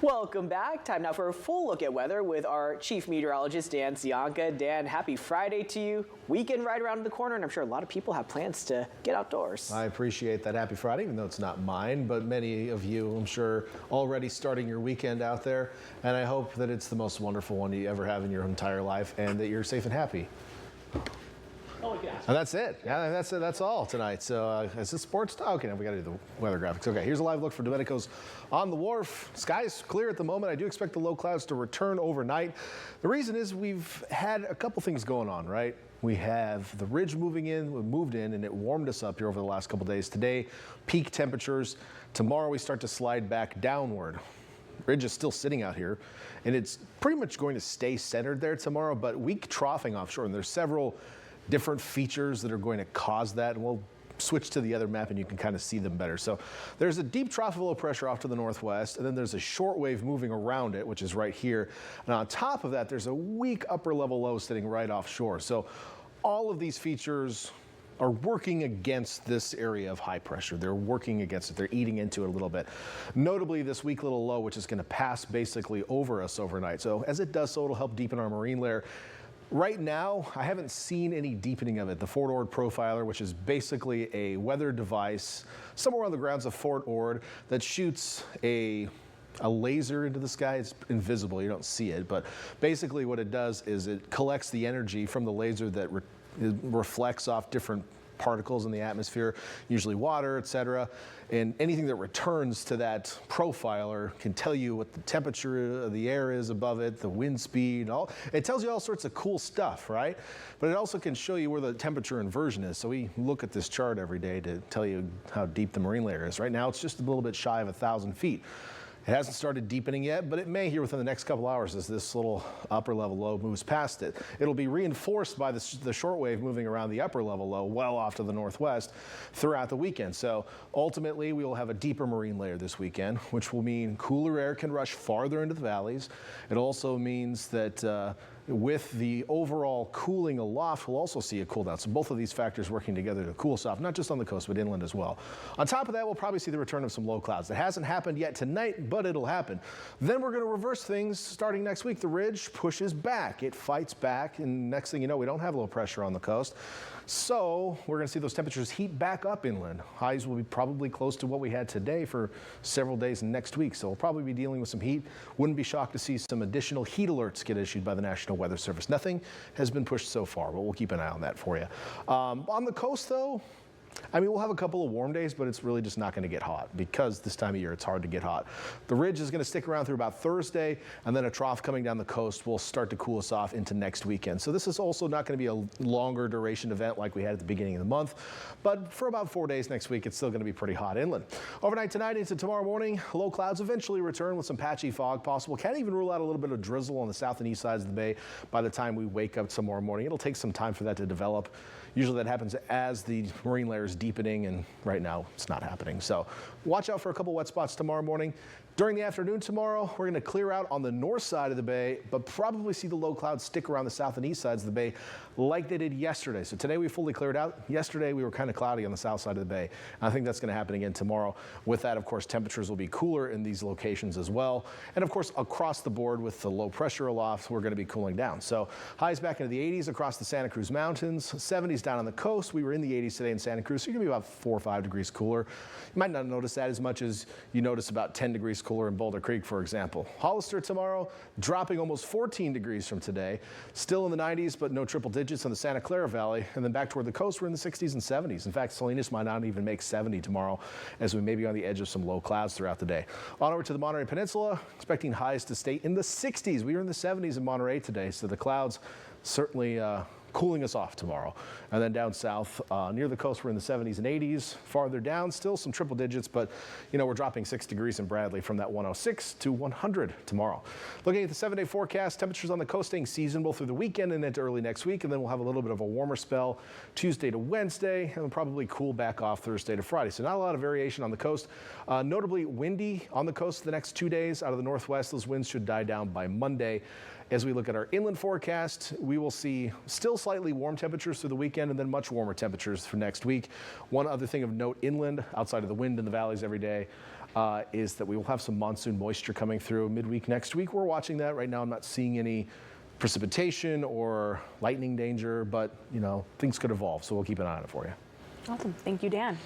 Welcome back. Time now for a full look at weather with our chief meteorologist, Dan Cianca. Dan, happy Friday to you. Weekend right around the corner, and I'm sure a lot of people have plans to get outdoors. I appreciate that. Happy Friday, even though it's not mine, but many of you, I'm sure, already starting your weekend out there. And I hope that it's the most wonderful one you ever have in your entire life and that you're safe and happy. And that's it. Yeah, that's it. That's all tonight. So is this sports? Okay, now we got to do the weather graphics. Okay, here's a live look for Domenico's on the wharf. Sky's clear at the moment. I do expect the low clouds to return overnight. The reason is we've had a couple things going on, right? We have the ridge moved in, and it warmed us up here over the last couple days. Today, peak temperatures. Tomorrow, we start to slide back downward. Ridge is still sitting out here, and it's pretty much going to stay centered there tomorrow, but weak troughing offshore, and there's several different features that are going to cause that, and we'll switch to the other map and you can kind of see them better. So there's a deep trough of low pressure off to the northwest, and then there's a short wave moving around it, which is right here. And on top of that, there's a weak upper level low sitting right offshore. So all of these features are working against this area of high pressure. They're working against it. They're eating into it a little bit. Notably, this weak little low, which is going to pass basically over us overnight. So as it does so, it'll help deepen our marine layer. Right now, I haven't seen any deepening of it. The Fort Ord Profiler, which is basically a weather device somewhere on the grounds of Fort Ord that shoots a laser into the sky. It's invisible, you don't see it, but basically what it does is it collects the energy from the laser that reflects off different particles in the atmosphere, usually water, etc. And anything that returns to that profiler can tell you what the temperature of the air is above it, the wind speed, all. It tells you all sorts of cool stuff, right? But it also can show you where the temperature inversion is. So we look at this chart every day to tell you how deep the marine layer is. Right now, it's just a little bit shy of 1,000 feet. It hasn't started deepening yet, but it may here within the next couple hours as this little upper level low moves past it. It'll be reinforced by the short wave moving around the upper level low well off to the northwest throughout the weekend. So ultimately, we will have a deeper marine layer this weekend, which will mean cooler air can rush farther into the valleys. It also means that with the overall cooling aloft, we'll also see a cool down. So both of these factors working together to cool us off, not just on the coast, but inland as well. On top of that, we'll probably see the return of some low clouds. That hasn't happened yet tonight, but it'll happen. Then we're going to reverse things starting next week. The ridge pushes back. It fights back, and next thing you know, we don't have low pressure on the coast. So we're going to see those temperatures heat back up inland. Highs will be probably close to what we had today for several days next week. So we'll probably be dealing with some heat. Wouldn't be shocked to see some additional heat alerts get issued by the National Weather Service. Nothing has been pushed so far, but we'll keep an eye on that for you. On the coast, though, I mean, we'll have a couple of warm days, but it's really just not going to get hot because this time of year it's hard to get hot. The ridge is going to stick around through about Thursday, and then a trough coming down the coast will start to cool us off into next weekend. So this is also not going to be a longer duration event like we had at the beginning of the month, but for about 4 days next week, it's still going to be pretty hot inland. Overnight tonight into tomorrow morning, low clouds eventually return with some patchy fog possible. Can't even rule out a little bit of drizzle on the south and east sides of the bay by the time we wake up tomorrow morning. It'll take some time for that to develop. Usually that happens as the marine layer is deepening, and right now it's not happening. So watch out for a couple wet spots tomorrow morning. During the afternoon tomorrow, we're going to clear out on the north side of the bay, but probably see the low clouds stick around the south and east sides of the bay like they did yesterday. So today we fully cleared out. Yesterday we were kind of cloudy on the south side of the bay. I think that's going to happen again tomorrow. With that, of course, temperatures will be cooler in these locations as well. And of course, across the board with the low pressure aloft, we're going to be cooling down. So highs back into the 80s across the Santa Cruz Mountains, 70s down on the coast. We were in the 80s today in Santa Cruz, so you're going to be about 4 or 5 degrees cooler. You might not notice that as much as you notice about 10 degrees cooler in Boulder Creek, for example. Hollister tomorrow, dropping almost 14 degrees from today. Still in the 90s, but no triple digits in the Santa Clara Valley. And then back toward the coast, we're in the 60s and 70s. In fact, Salinas might not even make 70 tomorrow as we may be on the edge of some low clouds throughout the day. On over to the Monterey Peninsula, expecting highs to stay in the 60s. We were in the 70s in Monterey today, so the clouds certainly cooling us off tomorrow. And then down south near the coast, we're in the 70s and 80s. Farther down, still some triple digits, but you know, we're dropping 6 degrees in Bradley from that 106 to 100 tomorrow. Looking at the 7-day forecast, temperatures on the coast staying seasonable through the weekend and into early next week, and then we'll have a little bit of a warmer spell Tuesday to Wednesday, and we'll probably cool back off Thursday to Friday. So not a lot of variation on the coast. Notably windy on the coast the next 2 days out of the northwest. Those winds should die down by Monday. As we look at our inland forecast, we will see still slightly warm temperatures through the weekend and then much warmer temperatures for next week. One other thing of note inland, outside of the wind in the valleys every day, is that we will have some monsoon moisture coming through midweek next week. We're watching that. Right now I'm not seeing any precipitation or lightning danger, but things could evolve, so we'll keep an eye on it for you. Awesome. Thank you, Dan.